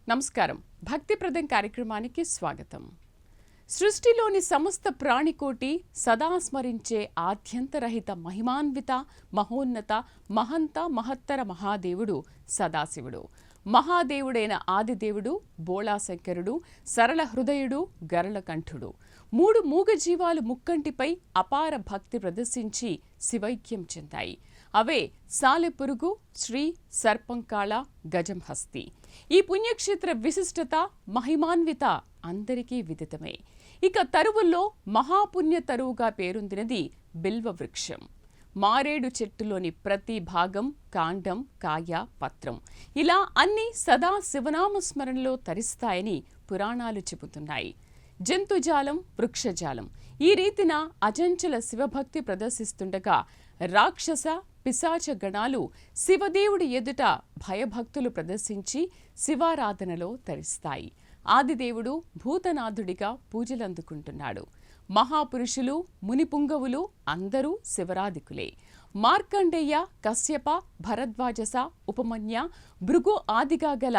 నమస్కారం. భక్తిప్రదం కార్యక్రమానికి స్వాగతం. సృష్టిలోని సమస్త ప్రాణికోటి సదా స్మరించే ఆద్యంతరహిత మహిమాన్విత మహోన్నత మహంత మహత్తర మహాదేవుడు సదాశివుడు. మహాదేవుడైన ఆదిదేవుడు బోళాశంకరుడు, సరళ హృదయుడు, గరళకంఠుడు. మూడు మూగజీవాలు ముక్కంటిపై అపార భక్తి ప్రదర్శించి శివైక్యం చెందాయి. అవే సాలెపురుగు, శ్రీ, సర్పంకాళ, గజంహస్తి. ఈ పుణ్యక్షేత్ర విశిష్టత మహిమాన్విత అందరికీ విదితమే. ఇక తరువుల్లో మహాపుణ్య తరువుగా పేరొందినది బిల్వ వృక్షం. మారేడు చెట్టులోని ప్రతి భాగం, కాండం, కాయ, పత్రం ఇలా అన్నీ సదా శివనామ స్మరణలో తరిస్తాయని పురాణాలు చెబుతున్నాయి. జంతుజాలం, వృక్షజాలం ఈ రీతిన అజంచల శివభక్తి ప్రదర్శిస్తుండగా రాక్షస పిశాచ గణాలు శివదేవుడి ఎదుట భయభక్తులు ప్రదర్శించి శివారాధనలో తరిస్తాయి. ఆదిదేవుడు భూతనాథుడిగా పూజలందుకుంటున్నాడు. మహాపురుషులు, మునిపుంగవులు అందరూ శివరాధికులే. మార్కండేయ, కశ్యప, భరద్వాజస, ఉపమన్య, భృగు ఆదిగా గల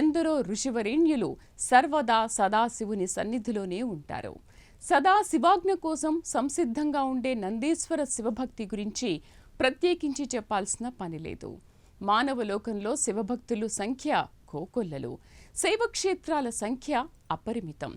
ఎందరో ఋషివరేణ్యులు సర్వదా సదాశివుని సన్నిధిలోనే ఉంటారు. సదా శివాజ్ఞ కోసం సంసిద్ధంగా ఉండే నందీశ్వర శివభక్తి గురించి ప్రత్యేకించి చెప్పాల్సిన పనిలేదు. మానవ లోకంలో శివభక్తులు సంఖ్య కోకొల్లలు, శైవక్షేత్రాల సంఖ్య అపరిమితం.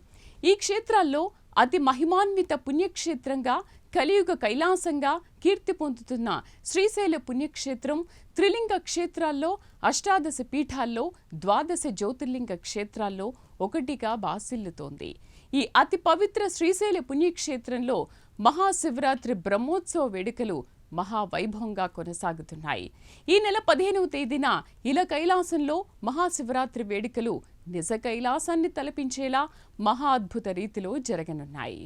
ఈ క్షేత్రాల్లో అతి మహిమాన్విత పుణ్యక్షేత్రంగా కలియుగ కైలాసంగా కీర్తి పొందుతున్న శ్రీశైల పుణ్యక్షేత్రం త్రిలింగ క్షేత్రాల్లో, అష్టాదశ పీఠాల్లో, ద్వాదశ జ్యోతిర్లింగ క్షేత్రాల్లో ఒకటిగా బాసిల్లుతోంది. ఈ అతి పవిత్ర శ్రీశైల పుణ్యక్షేత్రంలో మహాశివరాత్రి బ్రహ్మోత్సవ వేడుకలు మహావైభవంగా కొనసాగుతున్నాయి. ఈ నెల 15వ తేదీన ఇల కైలాసంలో మహాశివరాత్రి వేడుకలు నిజ కైలాసాన్ని తలపించేలా మహా అద్భుత రీతిలో జరగనున్నాయి.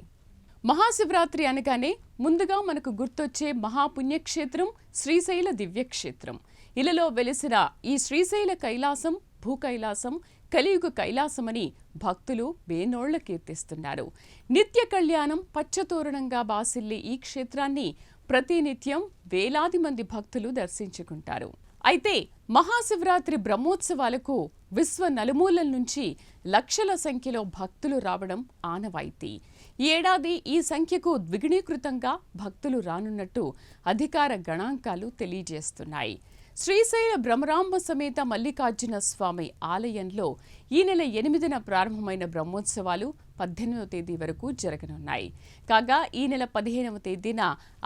మహాశివరాత్రి అనగానే ముందుగా మనకు గుర్తొచ్చే మహాపుణ్యక్షేత్రం శ్రీశైల దివ్యక్షేత్రం. ఇలలో వెలిసిన ఈ శ్రీశైల కైలాసం భూకైలాసం, కలియుగ కైలాసమని భక్తులు వేనోళ్ల కీర్తిస్తున్నారు. నిత్య కళ్యాణం పచ్చతోరణంగా బాసిల్లే ఈ క్షేత్రాన్ని ప్రతినిత్యం వేలాది మంది భక్తులు దర్శించుకుంటారు. అయితే మహాశివరాత్రి బ్రహ్మోత్సవాలకు విశ్వ నలుమూలల నుంచి లక్షల సంఖ్యలో భక్తులు రావడం ఆనవాయితీ. ఈ ఏడాది ఈ సంఖ్యకు ద్విగుణీకృతంగా భక్తులు రానున్నట్టు అధికార గణాంకాలు తెలియజేస్తున్నాయి. శ్రీశైల భ్రమరాంబ సమేత మల్లికార్జున స్వామి ఆలయంలో ఈ నెల 8న ప్రారంభమైన బ్రహ్మోత్సవాలు 18వ తేదీ వరకు జరగనున్నాయి. కాగా ఈ నెల 15వ తేదీన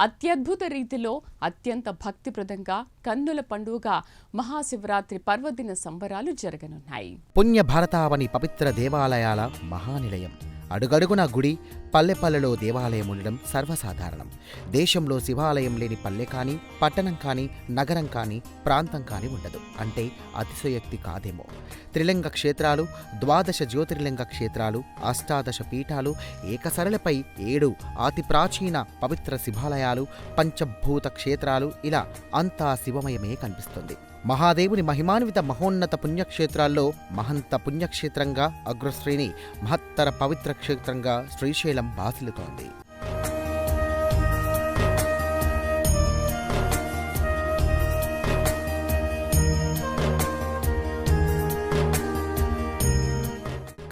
అత్యద్భుత రీతిలో అత్యంత భక్తిప్రదంగా కన్నుల పండుగగా మహాశివరాత్రి పర్వదిన సంబరాలు జరగనున్నాయి. పుణ్య భారతావని పవిత్ర దేవాలయాల మహానిలయం. అడుగడుగున గుడి, పల్లెపల్లెలో దేవాలయం ఉండడం సర్వసాధారణం. దేశంలో శివాలయం లేని పల్లె కానీ, పట్టణం కానీ, నగరం కానీ, ప్రాంతం కానీ ఉండదు అంటే అతిశయోక్తి కాదేమో. త్రిలింగ క్షేత్రాలు, ద్వాదశ జ్యోతిర్లింగ క్షేత్రాలు, అష్టాదశ పీఠాలు, ఏకసరళపై 7 అతి ప్రాచీన పవిత్ర శివాలయాలు, పంచభూత క్షేత్రాలు ఇలా అంతా శివమయమే కనిపిస్తుంది. మహాదేవుని మహిమాన్విత మహోన్నత పుణ్యక్షేత్రాల్లో మహంత పుణ్యక్షేత్రంగా అగ్రశ్రేణి మహత్తర పవిత్ర క్షేత్రంగా శ్రీశైలం బాసిల్లుతోంది.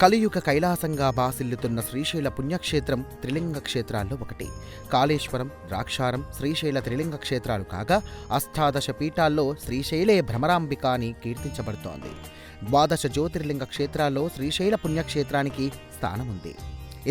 కలియుగ కైలాసంగా బాసిల్లుతున్న శ్రీశైల పుణ్యక్షేత్రం త్రిలింగ క్షేత్రాల్లో ఒకటి. కాళేశ్వరం, ద్రాక్షారం, శ్రీశైల త్రిలింగ క్షేత్రాలు కాగా అష్టాదశ పీఠాల్లో శ్రీశైలే భ్రమరాంబిక అని కీర్తించబడుతోంది. ద్వాదశ జ్యోతిర్లింగ క్షేత్రాల్లో శ్రీశైల పుణ్యక్షేత్రానికి స్థానముంది.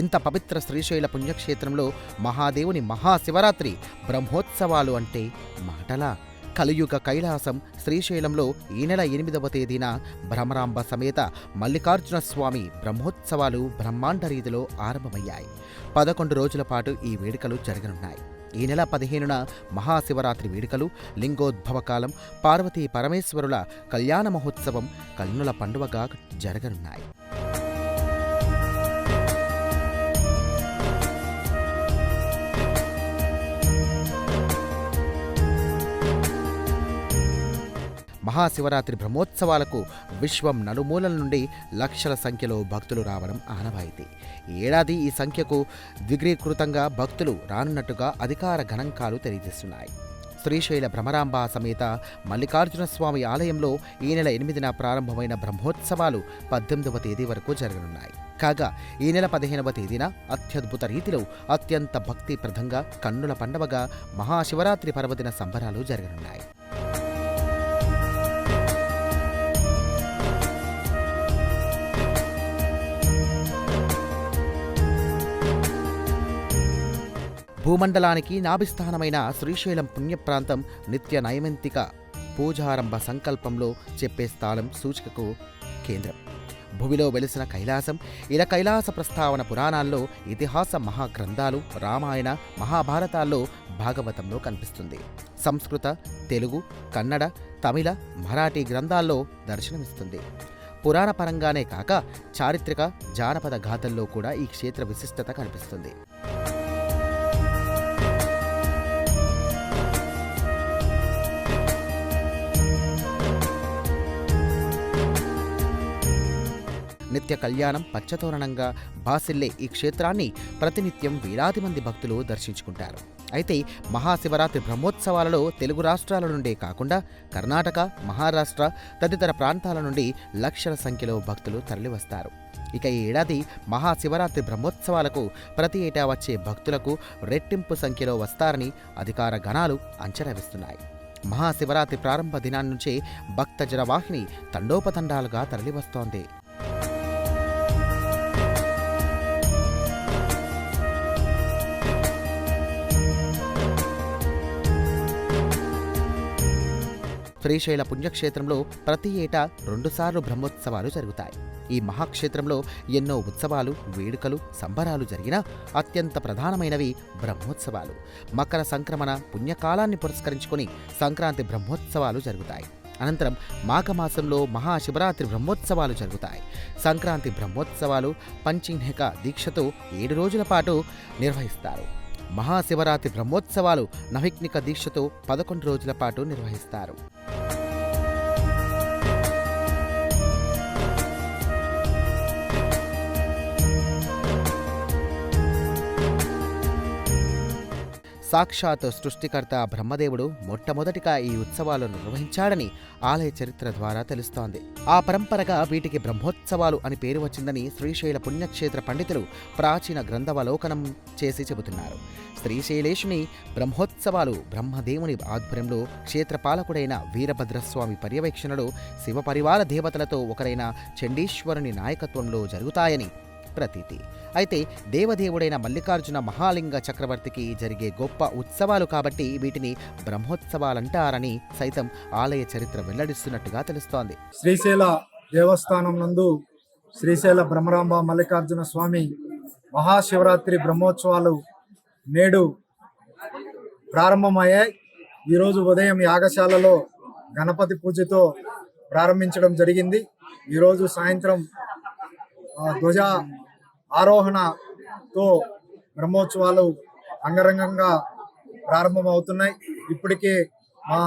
ఇంత పవిత్ర శ్రీశైల పుణ్యక్షేత్రంలో మహాదేవుని మహాశివరాత్రి బ్రహ్మోత్సవాలు అంటే మాటలా? కలియుగ కైలాసం శ్రీశైలంలో ఈ నెల 8వ తేదీన భ్రమరాంబ సమేత మల్లికార్జున స్వామి బ్రహ్మోత్సవాలు బ్రహ్మాండ రీతిలో ఆరంభమయ్యాయి. 11 రోజుల పాటు ఈ వేడుకలు జరగనున్నాయి. ఈ నెల 15న మహాశివరాత్రి వేడుకలు, లింగోద్భవ కాలం, పార్వతీ పరమేశ్వరుల కళ్యాణ మహోత్సవం కన్నుల పండువగా జరగనున్నాయి. మహాశివరాత్రి బ్రహ్మోత్సవాలకు విశ్వం నలుమూలల నుండి లక్షల సంఖ్యలో భక్తులు రావడం ఆనవాయితీ. ఏడాది ఈ సంఖ్యకు ద్విగుణీకృతంగా భక్తులు రానున్నట్టుగా అధికార గణాంకాలు తెలియజేస్తున్నాయి. శ్రీశైల భ్రమరాంబ సమేత మల్లికార్జున స్వామి ఆలయంలో ఈ నెల 8న ప్రారంభమైన బ్రహ్మోత్సవాలు 18వ తేదీ వరకు జరగనున్నాయి. కాగా ఈ నెల 15వ తేదీన అత్యద్భుత రీతిలో అత్యంత భక్తిప్రదంగా కన్నుల పండవగా మహాశివరాత్రి పర్వదిన సంబరాలు జరగనున్నాయి. భూమండలానికి నాభిస్థానమైన శ్రీశైలం పుణ్యప్రాంతం నిత్య నైమిత్తిక పూజారంభ సంకల్పంలో చెప్పే స్థానం సూచికకు కేంద్రం. భూమిలో వెలిసిన కైలాసం ఇలా కైలాస ప్రస్తావన పురాణాల్లో, ఇతిహాస మహాగ్రంథాలు, రామాయణ మహాభారతాల్లో, భాగవతంలో కనిపిస్తుంది. సంస్కృత, తెలుగు, కన్నడ, తమిళ, మరాఠీ గ్రంథాల్లో దర్శనమిస్తుంది. పురాణపరంగానే కాక చారిత్రక, జానపద గాథల్లో కూడా ఈ క్షేత్ర విశిష్టత కనిపిస్తుంది. నిత్య కళ్యాణం పచ్చతోరణంగా బాసిల్లే ఈ క్షేత్రాన్ని ప్రతినిత్యం వేలాది మంది భక్తులు దర్శించుకుంటారు. అయితే మహాశివరాత్రి బ్రహ్మోత్సవాలలో తెలుగు రాష్ట్రాల నుండే కాకుండా కర్ణాటక, మహారాష్ట్ర తదితర ప్రాంతాల నుండి లక్షల సంఖ్యలో భక్తులు తరలివస్తారు. ఇక ఈ ఏడాది మహాశివరాత్రి బ్రహ్మోత్సవాలకు ప్రతి ఏటా వచ్చే భక్తులకు రెట్టింపు సంఖ్యలో వస్తారని అధికార గణాలు అంచనా వేస్తున్నాయి. మహాశివరాత్రి ప్రారంభ దినాన్నుంచే భక్త జనవాహిని తండోపతండాలుగా తరలివస్తోంది. శ్రీశైల పుణ్యక్షేత్రంలో ప్రతి ఏటా 2 సార్లు బ్రహ్మోత్సవాలు జరుగుతాయి. ఈ మహాక్షేత్రంలో ఎన్నో ఉత్సవాలు, వేడుకలు, సంబరాలు జరిగినా అత్యంత ప్రధానమైనవి బ్రహ్మోత్సవాలు. మకర సంక్రమణ పుణ్యకాలాన్ని పురస్కరించుకొని సంక్రాంతి బ్రహ్మోత్సవాలు జరుగుతాయి. అనంతరం మాఘమాసంలో మహాశివరాత్రి బ్రహ్మోత్సవాలు జరుగుతాయి. సంక్రాంతి బ్రహ్మోత్సవాలు పంచిహ్నిక దీక్షతో 7 రోజుల పాటు నిర్వహిస్తారు. మహాశివరాత్రి బ్రహ్మోత్సవాలు నహిక్నిక దీక్షతో 11 రోజుల పాటు నిర్వహిస్తారు. సాక్షాత్ సృష్టికర్త బ్రహ్మదేవుడు మొట్టమొదటిగా ఈ ఉత్సవాలను నిర్వహించాడని ఆలయ చరిత్ర ద్వారా తెలుస్తోంది. ఆ పరంపరగా వీటికి బ్రహ్మోత్సవాలు అని పేరు వచ్చిందని శ్రీశైల పుణ్యక్షేత్ర పండితులు ప్రాచీన గ్రంథావలోకనం చేసి చెబుతున్నారు. శ్రీశైలేశుని బ్రహ్మోత్సవాలు బ్రహ్మదేవుని ఆధ్వర్యంలో క్షేత్రపాలకుడైన వీరభద్రస్వామి పర్యవేక్షణలో శివపరివార దేవతలతో ఒకరైన చండీశ్వరుని నాయకత్వంలో జరుగుతాయని ప్రతీతి. అయితే దేవదేవుడైన మల్లికార్జున మహాలింగ చక్రవర్తికి జరిగే గొప్ప ఉత్సవాలు కాబట్టి వీటిని బ్రహ్మోత్సవాలంటారని సైతం ఆలయ చరిత్ర వెల్లడిస్తున్నట్టుగా తెలుస్తోంది. శ్రీశైల దేవస్థానం నందు శ్రీశైల భ్రమరాంబ మల్లికార్జున స్వామి మహాశివరాత్రి బ్రహ్మోత్సవాలు నేడు ప్రారంభమయ్యాయి. ఈరోజు ఉదయం యాగశాలలో గణపతి పూజతో ప్రారంభించడం జరిగింది. ఈరోజు సాయంత్రం ధ్వజ ఆరోహణతో బ్రహ్మోత్సవాలు అంగరంగంగా ప్రారంభమవుతున్నాయి. ఇప్పటికే మా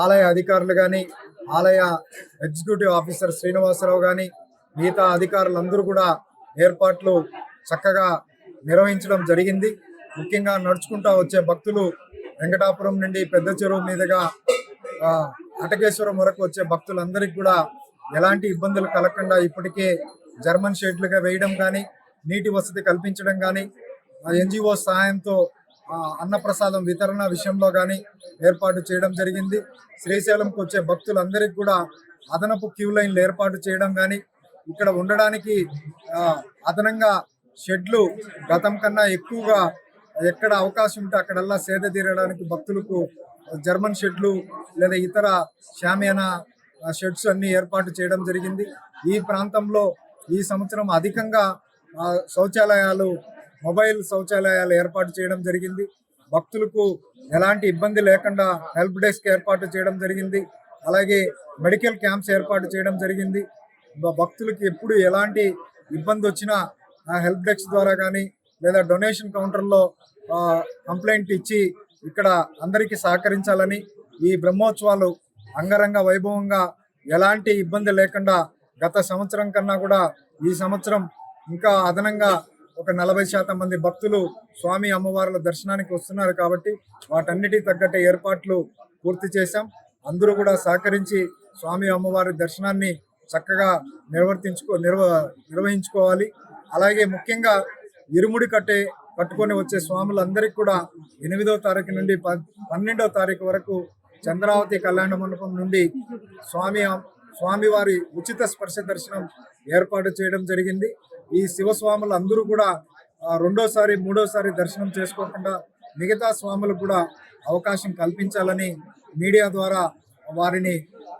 ఆలయ అధికారులు కానీ, ఆలయ ఎగ్జిక్యూటివ్ ఆఫీసర్ శ్రీనివాసరావు కానీ, మిగతా అధికారులందరూ కూడా ఏర్పాట్లు చక్కగా నిర్వహించడం జరిగింది. ముఖ్యంగా నడుచుకుంటూ వచ్చే భక్తులు వెంకటాపురం నుండి పెద్ద చెరువు మీదుగా అటకేశ్వరం వరకు వచ్చే భక్తులందరికీ కూడా ఎలాంటి ఇబ్బందులు కలగకుండా ఇప్పటికే జర్మన్ షెడ్లుగా వేయడం కానీ, నీటి వసతి కల్పించడం కానీ, ఎన్జిఓ సహాయంతో అన్నప్రసాదం వితరణ విషయంలో కానీ ఏర్పాటు చేయడం జరిగింది. శ్రీశైలంకు వచ్చే భక్తులందరికీ కూడా అదనపు క్యూ లైన్లు ఏర్పాటు చేయడం కానీ, ఇక్కడ ఉండడానికి అదనంగా షెడ్లు గతం కన్నా ఎక్కువగా ఎక్కడ అవకాశం ఉంటే అక్కడల్లా సేద తీరడానికి భక్తులకు జర్మన్ షెడ్లు లేదా ఇతర షామియానా షెడ్స్ అన్ని ఏర్పాటు చేయడం జరిగింది. ఈ ప్రాంతంలో ఈ సంవత్సరం అధికంగా శౌచాలయాలు, మొబైల్ శౌచాలయాలు ఏర్పాటు చేయడం జరిగింది. భక్తులకు ఎలాంటి ఇబ్బంది లేకుండా హెల్ప్ డెస్క్ ఏర్పాటు చేయడం జరిగింది. అలాగే మెడికల్ క్యాంప్స్ ఏర్పాటు చేయడం జరిగింది. భక్తులకి ఎప్పుడు ఎలాంటి ఇబ్బంది వచ్చినా హెల్ప్ డెస్క్ ద్వారా కానీ లేదా డొనేషన్ కౌంటర్లో కంప్లైంట్ ఇచ్చి ఇక్కడ అందరికీ సహకరించాలని, ఈ బ్రహ్మోత్సవాలు అంగరంగ వైభవంగా ఎలాంటి ఇబ్బంది లేకుండా గత సంవత్సరం కన్నా కూడా ఈ సంవత్సరం ఇంకా అదనంగా ఒక 40% మంది భక్తులు స్వామి అమ్మవార్ల దర్శనానికి వస్తున్నారు కాబట్టి వాటన్నిటి తగ్గట్టే ఏర్పాట్లు పూర్తి చేశాం. అందరూ కూడా సహకరించి స్వామి అమ్మవారి దర్శనాన్ని చక్కగా నిర్వహించుకోవాలి. అలాగే ముఖ్యంగా ఇరుముడి కట్టుకొని వచ్చే స్వాములందరికీ కూడా 8వ తారీఖు నుండి 12వ తారీఖు వరకు చంద్రావతి కళ్యాణ మండపం నుండి స్వామివారి ఉచిత స్పర్శ దర్శనం ఏర్పాటు చేయడం జరిగింది. ఈ శివస్వాములు అందరూ కూడా రెండోసారి మూడోసారి దర్శనం చేసుకోకుండా మిగతా స్వాములకు కూడా అవకాశం కల్పించాలని మీడియా ద్వారా వారిని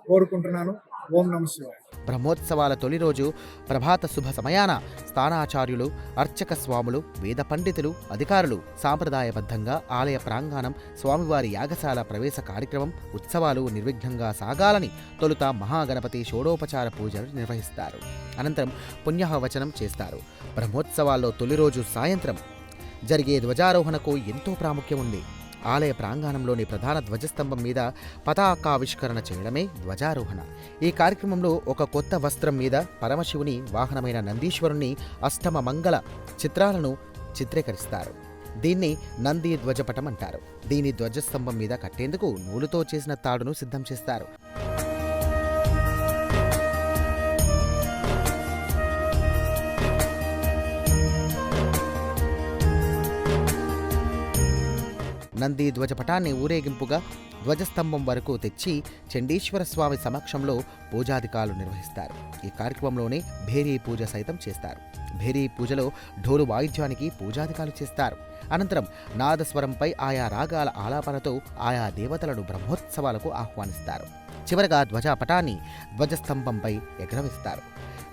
కోరుకుంటున్నాను. ఓం నమః శివాయ. బ్రహ్మోత్సవాల తొలి రోజు ప్రభాత శుభ సమయాన స్థానాచార్యులు, అర్చక స్వాములు, వేద పండితులు, అధికారులు సాంప్రదాయబద్ధంగా ఆలయ ప్రాంగణం, స్వామివారి యాగశాల ప్రవేశ కార్యక్రమం, ఉత్సవాలు నిర్విఘ్నంగా సాగాలని తొలుత మహాగణపతి షోడోపచార పూజలు నిర్వహిస్తారు. అనంతరం పుణ్యవచనం చేస్తారు. బ్రహ్మోత్సవాల్లో తొలి రోజు సాయంత్రం జరిగే ధ్వజారోహణకు ఎంతో ప్రాముఖ్యం ఉంది. ఆలయ ప్రాంగణంలోని ప్రధాన ధ్వజస్తంభం మీద పతాకావిష్కరణ చేయడమే ధ్వజారోహణ. ఈ కార్యక్రమంలో ఒక కొత్త వస్త్రం మీద పరమశివుని వాహనమైన నందీశ్వరుని అష్టమ మంగళ చిత్రాలను చిత్రీకరిస్తారు. దీన్ని నంది ధ్వజపటం అంటారు. దీని ధ్వజస్తంభం మీద కట్టేందుకు నూలుతో చేసిన తాడును సిద్ధం చేస్తారు. నంది ధ్వజపటాన్ని ఊరేగింపుగా ధ్వజస్తంభం వరకు తెచ్చి చండీశ్వర స్వామి సమక్షంలో పూజాధికారులు నిర్వహిస్తారు. ఈ కార్యక్రమంలోనే భేరీ పూజ సైతం చేస్తారు. భేరీ పూజలో ఢోలు వాయిద్యానికి పూజాధికారులు చేస్తారు. అనంతరం నాదస్వరంపై ఆయా రాగాల ఆలాపనతో ఆయా దేవతలను బ్రహ్మోత్సవాలకు ఆహ్వానిస్తారు. చివరగా ధ్వజపటాన్ని ధ్వజస్తంభంపై ఎగరవేస్తారు.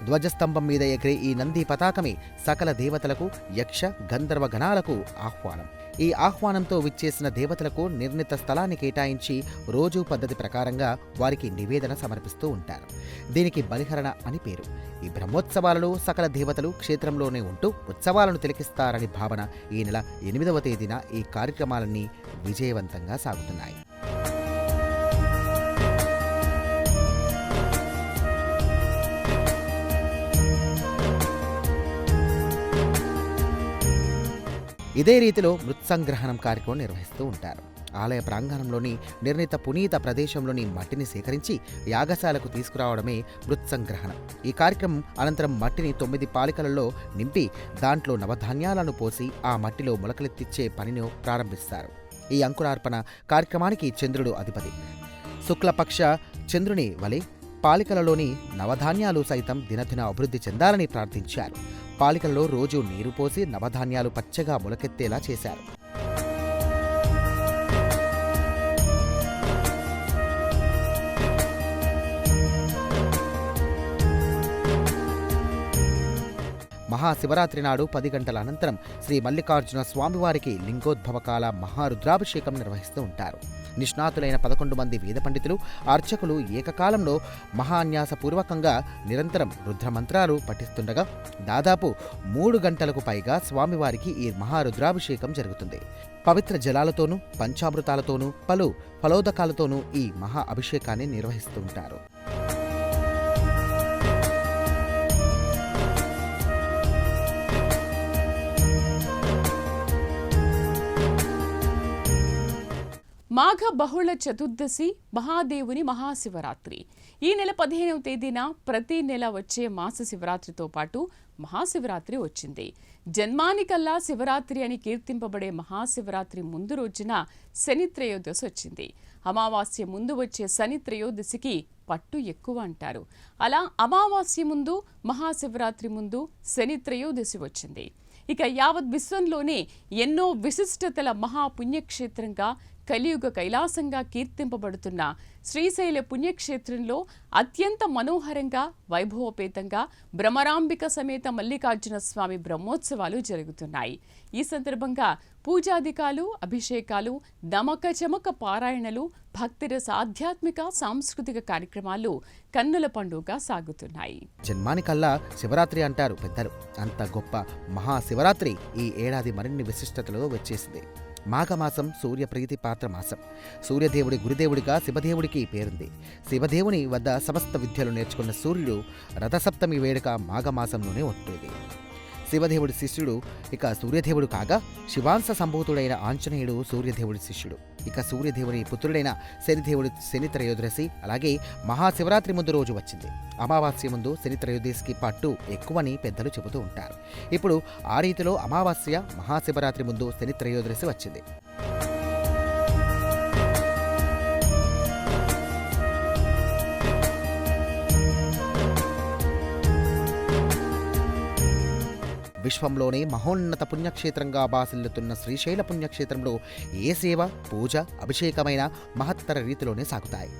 ధ్వజస్తంభం మీద ఎగిరే ఈ నంది పతాకమే సకల దేవతలకు, యక్ష గంధర్వ గణాలకు ఆహ్వానం. ఈ ఆహ్వానంతో విచ్చేసిన దేవతలకు నిర్ణీత స్థలాన్ని కేటాయించి రోజూ పద్ధతి ప్రకారంగా వారికి నివేదన సమర్పిస్తూ ఉంటారు. దీనికి బలిహరణ అని పేరు. ఈ బ్రహ్మోత్సవాలలో సకల దేవతలు క్షేత్రంలోనే ఉంటూ ఉత్సవాలను తిలకిస్తారని భావన. ఈ నెల 8వ తేదీన ఈ కార్యక్రమాలన్నీ విజయవంతంగా సాగుతున్నాయి. ఇదే రీతిలో మృత్సంగ్రహణం కార్యక్రమం నిర్వహిస్తూ ఉంటారు. ఆలయ ప్రాంగణంలోని నిర్ణీత పునీత ప్రదేశంలోని మట్టిని సేకరించి యాగశాలకు తీసుకురావడమే మృత్సంగ్రహణం. ఈ కార్యక్రమం అనంతరం మట్టిని 9 పాలికలలో నింపి దాంట్లో నవధాన్యాలను పోసి ఆ మట్టిలో మొలకలెత్తిచ్చే పనిని ప్రారంభిస్తారు. ఈ అంకురార్పణ కార్యక్రమానికి చంద్రుడు అధిపతి. శుక్లపక్ష చంద్రుని వలె పాలికలలోని నవధాన్యాలు సైతం దినదిన అభివృద్ధి చెందాలని ప్రార్థించారు. పాలికల్లో రోజు నీరు పోసి నవధాన్యాలు పచ్చగా మొలకెత్తేలా చేశారు. మహాశివరాత్రి నాడు 10 గంటల అనంతరం శ్రీ మల్లికార్జున స్వామివారికి లింగోద్భవకాల మహారుద్రాభిషేకం నిర్వహిస్తూ ఉంటారు. నిష్ణాతులైన 11 మంది వేద పండితులు, అర్చకులు ఏకకాలంలో మహాన్యాసపూర్వకంగా నిరంతరం రుద్రమంత్రాలు పఠిస్తుండగా దాదాపు 3 గంటలకు పైగా స్వామివారికి ఈ మహారుద్రాభిషేకం జరుగుతుంది. పవిత్ర జలాలతోనూ, పంచామృతాలతోనూ, పలు ఫలోదకాలతోనూ ఈ మహా అభిషేకాన్ని నిర్వహిస్తూ ఉంటారు. మాఘ బహుళ చతుర్దశి మహాదేవుని మహాశివరాత్రి. ఈ నెల 15వ తేదీన ప్రతి నెల వచ్చే మాస శివరాత్రితో పాటు మహాశివరాత్రి వచ్చింది. జన్మానికల్లా శివరాత్రి అని కీర్తింపబడే మహాశివరాత్రి ముందు రోజున శని త్రయోదశి వచ్చింది. అమావాస్య ముందు వచ్చే శని త్రయోదశికి పట్టు ఎక్కువ అంటారు. అలా అమావాస్య ముందు, మహాశివరాత్రి ముందు శని త్రయోదశి వచ్చింది. ఇక యావత్ విశ్వంలోనే ఎన్నో విశిష్టతల మహాపుణ్యక్షేత్రంగా, కలియుగ కైలాసంగా కీర్తింపబడుతున్న శ్రీశైల పుణ్యక్షేత్రంలో అత్యంత మనోహరంగా, వైభవపేతంగా భ్రమరాంబిక సమేత మల్లికార్జున స్వామి బ్రహ్మోత్సవాలు జరుగుతున్నాయి. ఈ సందర్భంగా పూజాధికాలు, అభిషేకాలు, దమక చమక పారాయణలు, భక్తిరస ఆధ్యాత్మిక సాంస్కృతిక కార్యక్రమాలు కన్నుల పండుగ సాగుతున్నాయి. జన్మానికల్లా శివరాత్రి అంటారు పెద్దలు. అంత గొప్ప మహాశివరాత్రి ఈ ఏడాది మరిన్ని విశిష్టతలో వచ్చేసింది. మాఘమాసం సూర్యప్రీతి పాత్ర మాసం. సూర్యదేవుడి గురుదేవుడిగా శివదేవుడికి పేరుంది. శివదేవుని వద్ద సమస్త విద్యలు నేర్చుకున్న సూర్యుడు రథసప్తమి వేడుక మాఘమాసంలోనే ఉంటుంది. శివదేవుడి శిష్యుడు ఇక సూర్యదేవుడు కాగా, శివాంశ సంభూతుడైన ఆంజనేయుడు సూర్యదేవుడి శిష్యుడు. ఇక సూర్యదేవుని పుత్రుడైన శనిదేవుడి శని త్రయోదశి, అలాగే మహాశివరాత్రి ముందు రోజు వచ్చింది. అమావాస్య ముందు శని త్రయోదశికి పట్టు ఎక్కువని పెద్దలు చెబుతూ ఉంటారు. ఇప్పుడు ఆ రీతిలో అమావాస్య, మహాశివరాత్రి ముందు శని త్రయోదశి వచ్చింది. విశ్వంలోనే మహోన్నత పుణ్యక్షేత్రంగా బాసిల్లుతున్న శ్రీశైల పుణ్యక్షేత్రంలో ఏ సేవ, పూజ, అభిషేకమైన మహత్తర రీతిలోనే సాగుతాయి.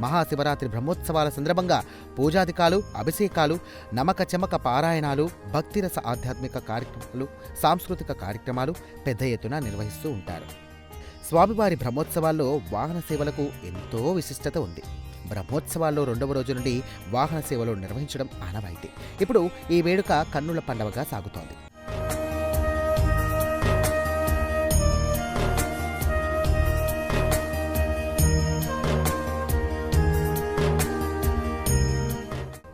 మహాశివరాత్రి బ్రహ్మోత్సవాల సందర్భంగా పూజాధికాలు, అభిషేకాలు, నమక చమక పారాయణాలు, భక్తిరస ఆధ్యాత్మిక కార్యక్రమాలు, సాంస్కృతిక కార్యక్రమాలు పెద్ద ఎత్తున నిర్వహిస్తూ ఉంటారు. స్వామివారి బ్రహ్మోత్సవాల్లో వాహన సేవలకు ఎంతో విశిష్టత ఉంది. బ్రహ్మోత్సవాల్లో 2వ రోజు నుండి వాహన సేవలు నిర్వహించడం ఆనవాయితీ. ఇప్పుడు ఈ వేడుక కన్నుల పండవగా సాగుతోంది.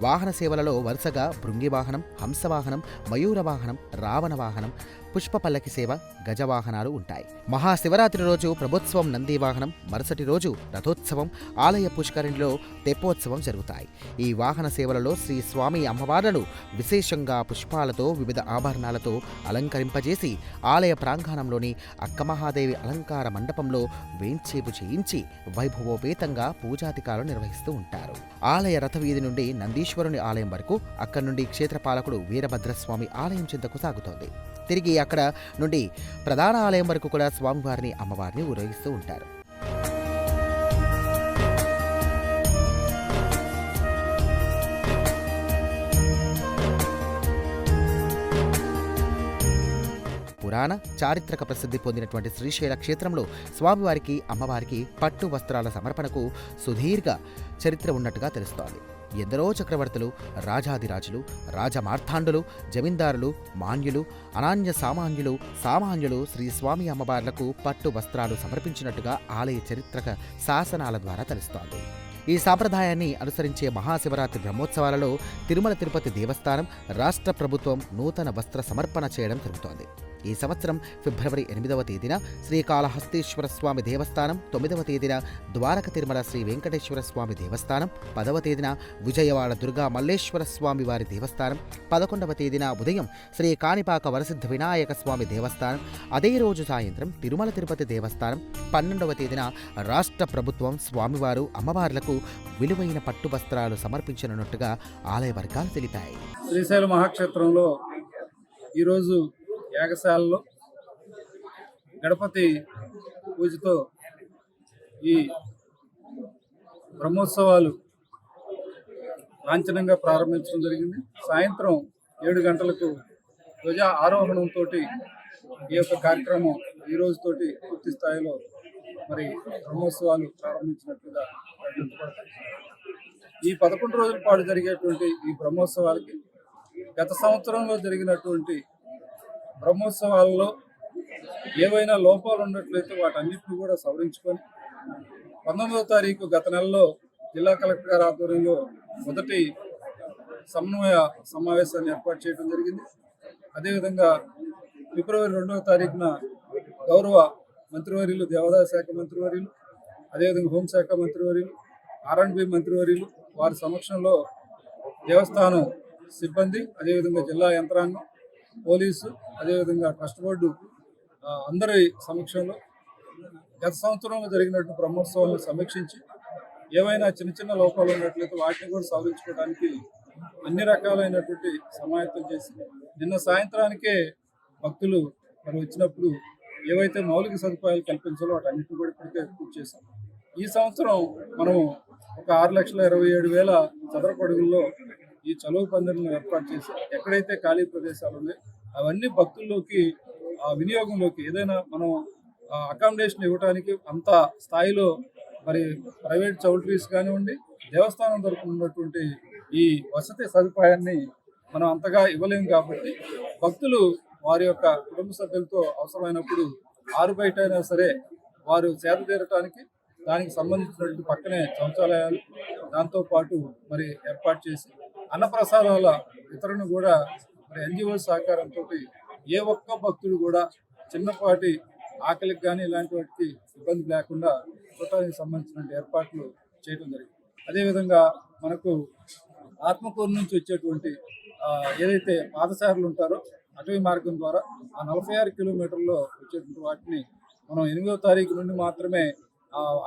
వాహన సేవలలో వరుసగా భృంగి వాహనం, హంసవాహనం, మయూర వాహనం, రావణ వాహనం, పుష్ప పల్లకి సేవ, గజవాహనాలు ఉంటాయి. మహాశివరాత్రి రోజు ప్రభుత్వం నంది వాహనం, మరుసటి రోజు రథోత్సవం, ఆలయ పుష్కరిణిలో తెప్పోత్సవం జరుగుతాయి. ఈ వాహన సేవలలో శ్రీ స్వామి అమ్మవార్లను విశేషంగా పుష్పాలతో, వివిధ ఆభరణాలతో అలంకరింపజేసి ఆలయ ప్రాంగణంలోని అక్కమహాదేవి అలంకార మండపంలో వేంచేపు చేయించి వైభవోపేతంగా పూజాధికారులు నిర్వహిస్తూ ఉంటారు. ఆలయ రథవీధి నుండి నందీశ్వరుని ఆలయం వరకు, అక్కడి నుండి క్షేత్రపాలకుడు వీరభద్రస్వామి ఆలయం చెంతకు సాగుతోంది. తిరిగి అక్కడ నుండి ప్రధాన ఆలయం వరకు కూడా స్వామివారిని, అమ్మవారిని ఊరేగిస్తూ ఉంటారు. పురాణ, చారిత్రక ప్రసిద్ధి పొందినటువంటి శ్రీశైల క్షేత్రంలో స్వామివారికి, అమ్మవారికి పట్టు వస్త్రాల సమర్పణకు సుదీర్ఘ చరిత్ర ఉన్నట్టుగా తెలుస్తోంది. ఎందరో చక్రవర్తులు, రాజాదిరాజులు, రాజమార్తాండులు, జమీందారులు, మాన్యులు, అనాన్య సామాన్యులు శ్రీ స్వామి అమ్మవార్లకు పట్టు వస్త్రాలు సమర్పించినట్టుగా ఆలయ చరిత్రక శాసనాల ద్వారా తెలుస్తోంది. ఈ సాంప్రదాయాన్ని అనుసరించే మహాశివరాత్రి బ్రహ్మోత్సవాలలో తిరుమల తిరుపతి దేవస్థానం, రాష్ట్ర ప్రభుత్వం నూతన వస్త్ర సమర్పణ చేయడం జరుగుతోంది. ఈ సంవత్సరం ఫిబ్రవరి 8వ తేదీన శ్రీకాళహస్తీశ్వర స్వామి దేవస్థానం, 9వ తేదీన ద్వారక తిరుమల శ్రీ వెంకటేశ్వర స్వామి దేవస్థానం, 10వ తేదీన విజయవాడ దుర్గా మల్లేశ్వర స్వామి వారి దేవస్థానం, 11వ తేదీన ఉదయం శ్రీ కాణిపాక వరసిద్ధ వినాయక స్వామి దేవస్థానం, అదే రోజు సాయంత్రం తిరుమల తిరుపతి దేవస్థానం, 12వ తేదీన రాష్ట్ర ప్రభుత్వం స్వామివారు, అమ్మవార్లకు విలువైన పట్టు వస్త్రాలు సమర్పించనున్నట్టుగా ఆలయ వర్గాలు తెలిపాయి. శ్రీశైల మహాక్షేత్రంలో ఈరోజు యాగశాలలో గణపతి పూజతో ఈ బ్రహ్మోత్సవాలు లాంఛనంగా ప్రారంభించడం జరిగింది. సాయంత్రం 7 గంటలకు ధ్వజ ఆరోహణంతో ఈ యొక్క కార్యక్రమం ఈ రోజుతోటి పూర్తి స్థాయిలో మరి బ్రహ్మోత్సవాలు ప్రారంభించినట్లుగా ప్రకటించబడతాయి. ఈ 11 రోజుల పాటు జరిగేటువంటి ఈ బ్రహ్మోత్సవాలకి గత సంవత్సరంలో జరిగినటువంటి బ్రహ్మోత్సవాల్లో ఏవైనా లోపాలు ఉన్నట్లయితే వాటన్నిటిని కూడా సవరించుకొని 19వ తారీఖు గత నెలలో జిల్లా కలెక్టర్ గారి ఆధ్వర్యంలో మొదటి సమన్వయ సమావేశాన్ని ఏర్పాటు చేయడం జరిగింది. అదేవిధంగా ఫిబ్రవరి 2వ తారీఖున గౌరవ మంత్రివర్యులు, దేవాదాయ శాఖ మంత్రివర్యులు, అదేవిధంగా హోంశాఖ మంత్రివర్యులు, R&B మంత్రివర్యులు వారి సమక్షంలో దేవస్థానం సిబ్బంది, అదేవిధంగా జిల్లా యంత్రాంగం, పోలీసు, అదేవిధంగా ట్రస్ట్ బోర్డు అందరి సమక్షంలో గత సంవత్సరంలో జరిగినట్టు బ్రహ్మోత్సవాలను సమీక్షించి ఏవైనా చిన్న చిన్న లోపాలు ఉన్నట్లయితే వాటిని కూడా సవరించుకోవడానికి అన్ని రకాలైనటువంటి సమాయత్తం చేసి నిన్న సాయంత్రానికే భక్తులు మరి వచ్చినప్పుడు ఏవైతే మౌలిక సదుపాయాలు కల్పించాలో వాటన్నిటిని కూడా ఇప్పటికే పూర్తి చేశాం. ఈ సంవత్సరం మనము ఒక 6,27,000 చదరపు అడుగుల్లో ఈ చలువ పందిరులను ఏర్పాటు చేసి ఎక్కడైతే ఖాళీ ప్రదేశాలు ఉన్నాయో అవన్నీ భక్తుల్లోకి వినియోగంలోకి ఏదైనా మనం అకామిడేషన్ ఇవ్వడానికి అంత స్థాయిలో మరి ప్రైవేట్ చౌల్ట్రీస్ కానివ్వండి, దేవస్థానం తరపున ఉన్నటువంటి ఈ వసతి సదుపాయాన్ని మనం అంతగా ఇవ్వలేము. కాబట్టి భక్తులు వారి యొక్క కుటుంబ సభ్యులతో అవసరమైనప్పుడు ఆరు బయట అయినా సరే వారు సేద తీరటానికి దానికి సంబంధించినటువంటి పక్కనే శౌచాలయాలు దాంతోపాటు మరి ఏర్పాటు చేసి అన్నప్రసాదాల వితరణ కూడా మరి ఎన్జిఓ సహకారంతో ఏ ఒక్క భక్తుడు కూడా చిన్నపాటి ఆకలికి కానీ ఇలాంటి వాటికి ఇబ్బంది లేకుండా చూడటానికి సంబంధించిన ఏర్పాట్లు చేయడం జరిగింది. అదేవిధంగా మనకు ఆత్మకూరు నుంచి వచ్చేటువంటి ఏదైతే పాదచారులు ఉంటారో అటవీ మార్గం ద్వారా ఆ 46 కిలోమీటర్లో వచ్చేటువంటి వాటిని మనం 8వ తారీఖు నుండి మాత్రమే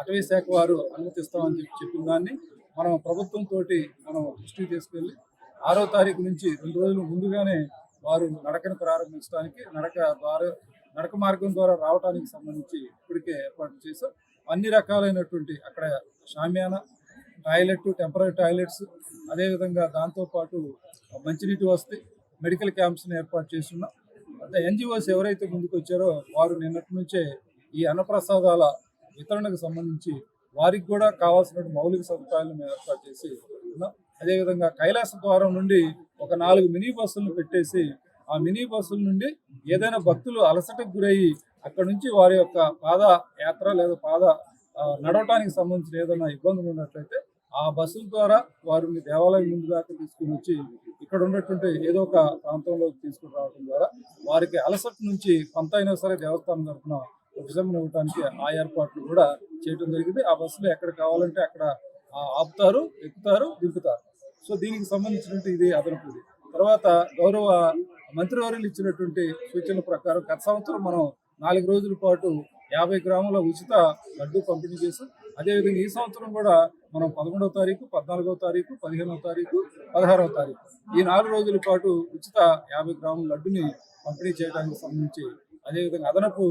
అటవీ శాఖ వారు అనుమతిస్తామని చెప్పిన దాన్ని మనం ప్రభుత్వంతో మనం దృష్టికి తీసుకెళ్ళి 6వ తారీఖు నుంచి 2 రోజులు ముందుగానే వారు నడకను ప్రారంభించడానికి నడక మార్గం ద్వారా రావడానికి సంబంధించి ఇప్పటికే ఏర్పాటు చేశాం. అన్ని రకాలైనటువంటి అక్కడ షామియానా, టాయిలెట్, టెంపరీ టాయిలెట్స్, అదేవిధంగా దాంతోపాటు మంచినీటి వసతి, మెడికల్ క్యాంప్స్ని ఏర్పాటు చేస్తున్నాం. అదే ఎన్జిఓస్ ఎవరైతే ముందుకు వచ్చారో వారు నిన్నటి నుంచే ఈ అన్నప్రసాదాల వితరణకు సంబంధించి వారికి కూడా కావాల్సిన మౌలిక సదుపాయాలను మేము ఏర్పాటు చేసి ఉన్నాం. అదేవిధంగా కైలాస ద్వారం నుండి ఒక 4 మినీ బస్సులను పెట్టేసి ఆ మినీ బస్సుల నుండి ఏదైనా భక్తులు అలసటకు గురయ్యి అక్కడ నుంచి వారి యొక్క పాదయాత్ర లేదా నడవటానికి సంబంధించిన ఏదైనా ఇబ్బందులు ఉన్నట్లయితే ఆ బస్సుల ద్వారా వారిని దేవాలయం ముందు దాకా తీసుకుని వచ్చి ఇక్కడ ఉన్నటువంటి ఏదో ఒక ప్రాంతంలోకి తీసుకుని రావడం ద్వారా వారికి అలసట నుంచి కొంత అయినా సరే దేవస్థానం తరఫున ఉపశమనం ఇవ్వడానికి ఆ ఏర్పాట్లు కూడా చేయడం జరిగింది. ఆ బస్సులు ఎక్కడ కావాలంటే అక్కడ ఆపుతారు, ఎక్కుతారు, దింపుతారు. సో దీనికి సంబంధించినటువంటి ఇది అదనపుది. తర్వాత గౌరవ మంత్రివర్యులు ఇచ్చినటువంటి సూచనల ప్రకారం గత సంవత్సరం మనం 4 రోజుల పాటు 50 గ్రాముల ఉచిత లడ్డు పంపిణీ చేసాం. అదేవిధంగా ఈ సంవత్సరం కూడా మనం 11వ తారీఖు, 14వ తారీఖు, 15వ తారీఖు, 16వ తారీఖు ఈ 4 రోజుల పాటు ఉచిత 50 గ్రాముల లడ్డుని పంపిణీ చేయడానికి సంబంధించి అదేవిధంగా అదనపు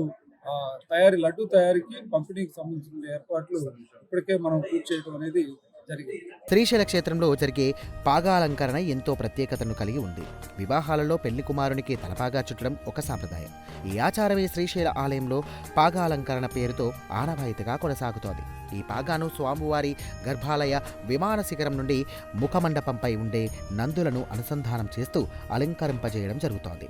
లడ్డు తయారీకి పంపిణీకి సంబంధించిన ఏర్పాట్లు ఇప్పటికే మనం పూర్తి చేయడం అనేది జరిగింది. శ్రీశైల క్షేత్రంలో జరిగే పాగాలంకరణ ఎంతో ప్రత్యేకతను కలిగి ఉంది. వివాహాలలో పెళ్లి కుమారునికి తలపాగా చుట్టడం ఒక సాంప్రదాయం. ఈ ఆచారమే శ్రీశైల ఆలయంలో పాగాలంకరణ పేరుతో ఆనవాయితీగా కొనసాగుతోంది. ఈ పాగాను స్వామివారి గర్భాలయ విమాన శిఖరం నుండి ముఖమండపంపై ఉండే నందులను అనుసంధానం చేస్తూ అలంకరింపజేయడం జరుగుతోంది.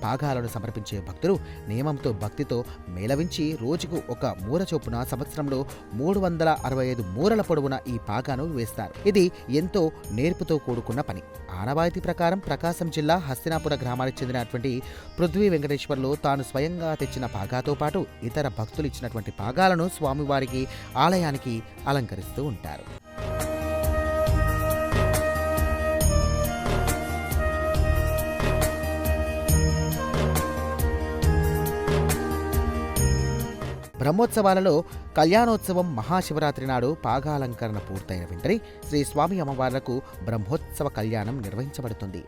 పాగాలను సమర్పించే భక్తులు నియమంతో భక్తితో మేళవించి రోజుకు ఒక మూర చొప్పున సంవత్సరంలో 365 మూరల పొడవున ఈ పాగాను వేస్తారు. ఇది ఎంతో నేర్పుతో కూడుకున్న పని. ఆనవాయితీ ప్రకారం ప్రకాశం జిల్లా హస్తినాపుర గ్రామానికి చెందినటువంటి పృథ్వీ వెంకటేశ్వర్లు తాను స్వయంగా తెచ్చిన పాగాతో పాటు ఇతర భక్తులు ఇచ్చినటువంటి పాగాలను స్వామివారికి ఆలయానికి అలంకరిస్తూ ఉంటారు. బ్రహ్మోత్సవాలలో కళ్యాణోత్సవం మహాశివరాత్రి నాడు పాగాలంకరణ పూర్తయిన వెంటనే శ్రీ స్వామి అమ్మవార్లకు బ్రహ్మోత్సవ కళ్యాణం నిర్వహించబడుతుంది.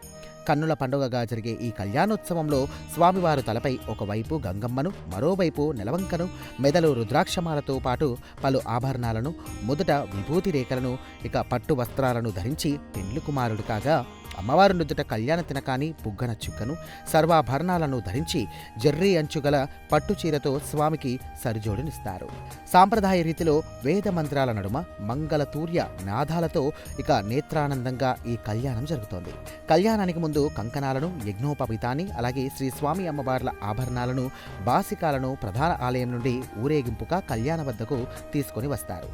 కన్నుల పండుగగా జరిగే ఈ కళ్యాణోత్సవంలో స్వామివారు తలపై ఒకవైపు గంగమ్మను, మరోవైపు నెలవంకను, మెదలు రుద్రాక్షమాలతో పాటు పలు ఆభరణాలను, మొదట విభూతి రేఖలను, ఇక పట్టు వస్త్రాలను ధరించి పెండ్లి కుమారుడు కాగా అమ్మవారు నుదుట కళ్యాణ తినకాని పుగ్గన చుక్కను, సర్వాభరణాలను ధరించి జర్రీ అంచుగల పట్టుచీరతో స్వామికి సరిజోడునిస్తారు. సాంప్రదాయ రీతిలో వేద మంత్రాల నడుమ మంగళతూర్య నాదాలతో ఇక నేత్రానందంగా ఈ కళ్యాణం జరుగుతోంది. కళ్యాణానికి ముందు కంకణాలను, యజ్ఞోపవీతాన్ని, అలాగే శ్రీ స్వామి అమ్మవార్ల ఆభరణాలను, బాసికాలను ప్రధాన ఆలయం నుండి ఊరేగింపుగా కళ్యాణ వద్దకు తీసుకొని వస్తారు.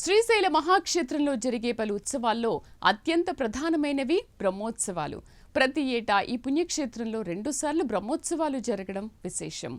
శ్రీశైల మహాక్షేత్రంలో జరిగే పలు ఉత్సవాల్లో అత్యంత ప్రధానమైనవి బ్రహ్మోత్సవాలు. ప్రతి ఏటా ఈ పుణ్యక్షేత్రంలో 2 సార్లు బ్రహ్మోత్సవాలు జరగడం విశేషం.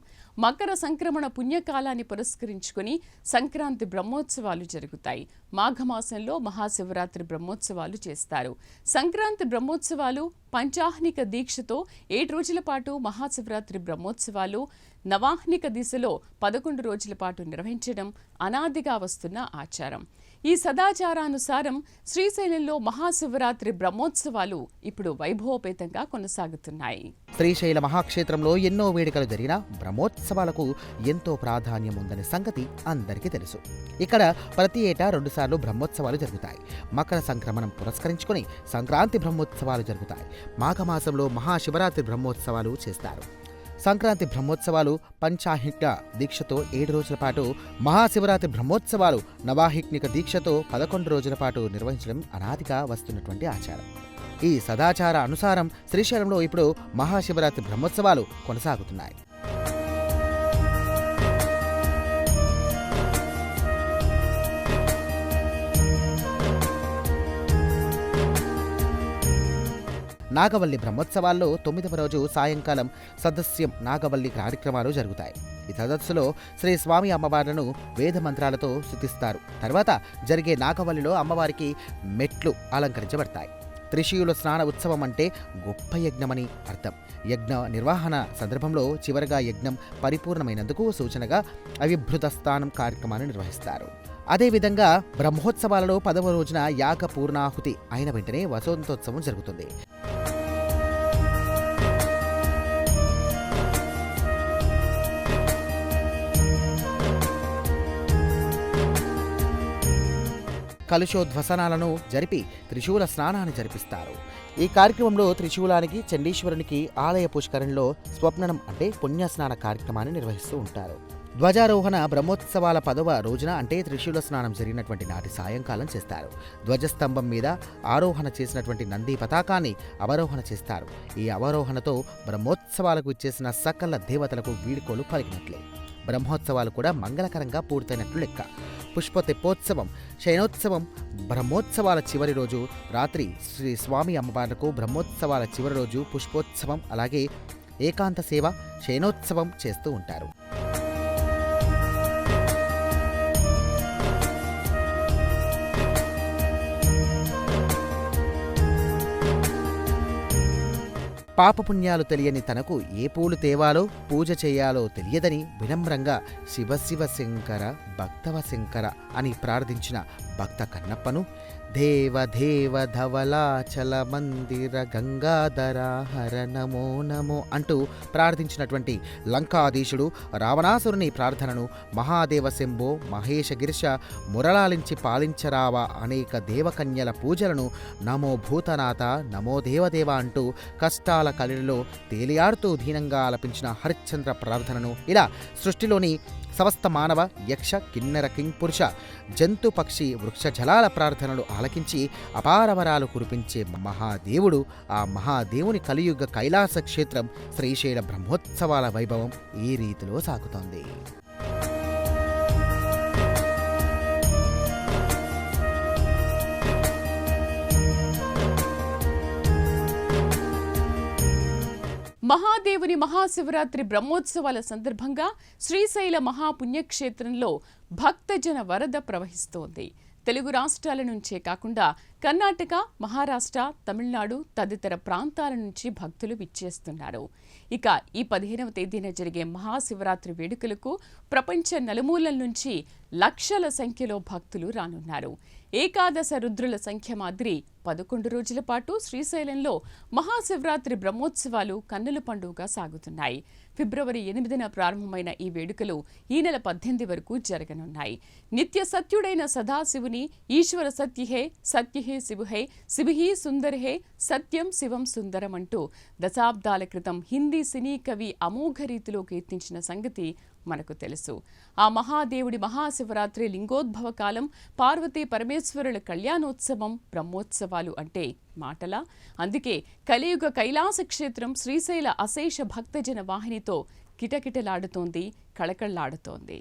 మకర సంక్రమణ పుణ్యకాలాన్ని పురస్కరించుకుని సంక్రాంతి బ్రహ్మోత్సవాలు జరుగుతాయి. మాఘమాసంలో మహాశివరాత్రి బ్రహ్మోత్సవాలు చేస్తారు. సంక్రాంతి బ్రహ్మోత్సవాలు పంచాహ్నిక దీక్షతో 7 రోజుల పాటు, మహాశివరాత్రి బ్రహ్మోత్సవాలు నవాహ్నిక దిశలో 11 రోజుల పాటు నిర్వహించడం అనాదిగా వస్తున్న ఆచారం. ఈ సదాచారానుసారం శ్రీశైలంలో మహాశివరాత్రి బ్రహ్మోత్సవాలు ఇప్పుడు వైభవపేతంగా కొనసాగుతున్నాయి. శ్రీశైల మహాక్షేత్రంలో ఎన్నో వేడుకలు జరిగినా బ్రహ్మోత్సవాలకు ఎంతో ప్రాధాన్యం ఉందనే సంగతి అందరికీ తెలుసు. ఇక్కడ ప్రతి ఏటా 2 సార్లు బ్రహ్మోత్సవాలు జరుగుతాయి. మకర సంక్రమణం పురస్కరించుకుని సంక్రాంతి బ్రహ్మోత్సవాలు జరుగుతాయి. మాఘమాసంలో మహాశివరాత్రి బ్రహ్మోత్సవాలు చేస్తారు. సంక్రాంతి బ్రహ్మోత్సవాలు పంచాహిక దీక్షతో 7 రోజుల పాటు, మహాశివరాత్రి బ్రహ్మోత్సవాలు నవాహిక్నిక దీక్షతో 11 రోజుల పాటు నిర్వహించడం అనాదిగా వస్తున్నటువంటి ఆచారం. ఈ సదాచార అనుసారం శ్రీశైలంలో ఇప్పుడు మహాశివరాత్రి బ్రహ్మోత్సవాలు కొనసాగుతున్నాయి. నాగవల్లి బ్రహ్మోత్సవాల్లో 9వ రోజు సాయంకాలం సదస్యం నాగవల్లి కార్యక్రమాలు జరుగుతాయి. ఈ సదస్సులో శ్రీ స్వామి అమ్మవార్లను వేద మంత్రాలతో స్తుతిస్తారు. తర్వాత జరిగే నాగవల్లిలో అమ్మవారికి మెట్లు అలంకరించబడతాయి. త్రిశూల స్నాన ఉత్సవం అంటే గొప్ప యజ్ఞమని అర్థం. యజ్ఞ నిర్వహణ సందర్భంలో చివరగా యజ్ఞం పరిపూర్ణమైనందుకు సూచనగా అవిభృత స్థానం కార్యక్రమాన్ని నిర్వహిస్తారు. అదేవిధంగా బ్రహ్మోత్సవాలలో 10వ రోజున యాగ పూర్ణాహుతి అయిన వెంటనే వసంతోత్సవం జరుగుతుంది. కలుషోధ్వసనాలను జరిపి త్రిశూల స్నానాన్ని జరిపిస్తారు. ఈ కార్యక్రమంలో త్రిశూలానికి చండీశ్వరునికి ఆలయ పుష్కరంలో స్వప్నం అంటే పుణ్యస్నాన కార్యక్రమాన్ని నిర్వహిస్తూ ఉంటారు. ధ్వజారోహణ బ్రహ్మోత్సవాల 10వ రోజున అంటే త్రిశూల స్నానం జరిగినటువంటి నాటి సాయంకాలం చేస్తారు. ధ్వజస్తంభం మీద ఆరోహణ చేసినటువంటి నంది పతాకాన్ని అవరోహణ చేస్తారు. ఈ అవరోహణతో బ్రహ్మోత్సవాలకు ఇచ్చేసిన సకల దేవతలకు వీడుకోలు పలికినట్లే. బ్రహ్మోత్సవాలు కూడా మంగళకరంగా పూర్తయినట్లు లెక్క. పుష్ప తెప్పోత్సవం, శయనోత్సవం బ్రహ్మోత్సవాల చివరి రోజు రాత్రి శ్రీ స్వామి అమ్మవార్లకు బ్రహ్మోత్సవాల చివరి రోజు పుష్పోత్సవం, అలాగే ఏకాంత సేవ, శయనోత్సవం చేస్తూ ఉంటారు. పాపపుణ్యాలు తెలియని తనకు ఏ పూలు తేవాలో పూజ చేయాలో తెలియదని వినమ్రంగా శివ శివ శంకర భక్తవ శంకర అని ప్రార్థించిన భక్త కన్నప్పను దేవ దేవ ధవలాచల మందిర గంగాధర హర నమో నమో అంటూ ప్రార్థించినటువంటి లంకాధీశుడు రావణాసురుని ప్రార్థనను మహాదేవ శంభో మహేష గిరిశ మురళాలించి పాలించరావా అనేక దేవకన్యల పూజలను నమో భూతనాథ నమో దేవదేవ అంటూ కష్టాల కలిలో తేలియాడుతూ దీనంగా ఆలపించిన హరిశ్చంద్ర ప్రార్థనను ఇలా సృష్టిలోని సమస్త మానవ యక్ష కిన్నెర కింపురుష జంతు పక్షి వృక్ష జలాల ప్రార్థనలు ఆలకించి అపారవరాలు కురిపించే మహాదేవుడు, ఆ మహాదేవుని కలియుగ కైలాస క్షేత్రం శ్రీశైల బ్రహ్మోత్సవాల వైభవం ఈ రీతిలో సాగుతోంది. మహాదేవుని మహాశివరాత్రి బ్రహ్మోత్సవాల సందర్భంగా శ్రీశైల మహాపుణ్యక్షేత్రంలో భక్తజన వరద ప్రవహిస్తోంది. తెలుగు రాష్ట్రాల నుంచే కాకుండా కర్ణాటక, మహారాష్ట్ర, తమిళనాడు తదితర ప్రాంతాల నుంచి భక్తులు విచ్చేస్తున్నారు. ఇక ఈ 15వ తేదీన జరిగే మహాశివరాత్రి వేడుకలకు ప్రపంచ నలుమూలల నుంచి లక్షల సంఖ్యలో భక్తులు రానున్నారు. ఏకాదశ రుద్రుల సంఖ్య మాదిరి 11 రోజుల పాటు శ్రీశైలంలో మహాశివరాత్రి బ్రహ్మోత్సవాలు కన్నుల పండుగగా సాగుతున్నాయి. ఫిబ్రవరి 8న ప్రారంభమైన ఈ వేడుకలు ఈ నెల 18 వరకు జరగనున్నాయి. నిత్య సత్యుడైన సదాశివుని ఈశ్వర సత్యహే సత్యహే శివుహే శివుహి సుందరహే సత్యం శివం సుందరం అంటూ దశాబ్దాల క్రితం హిందీ సినీ కవి అమోఘ రీతిలో కీర్తించిన సంగతి మనకు తెలుసు. ఆ మహాదేవుడి మహాశివరాత్రి లింగోద్భవ కాలం, పార్వతీ పరమేశ్వరుల కళ్యాణోత్సవం, బ్రహ్మోత్సవాలు అంటే మాటలా? అందుకే కలియుగ కైలాస క్షేత్రం శ్రీశైల అశేష భక్తజన వాహినితో కిటకిటలాడుతోంది, కళకళ్లాడుతోంది.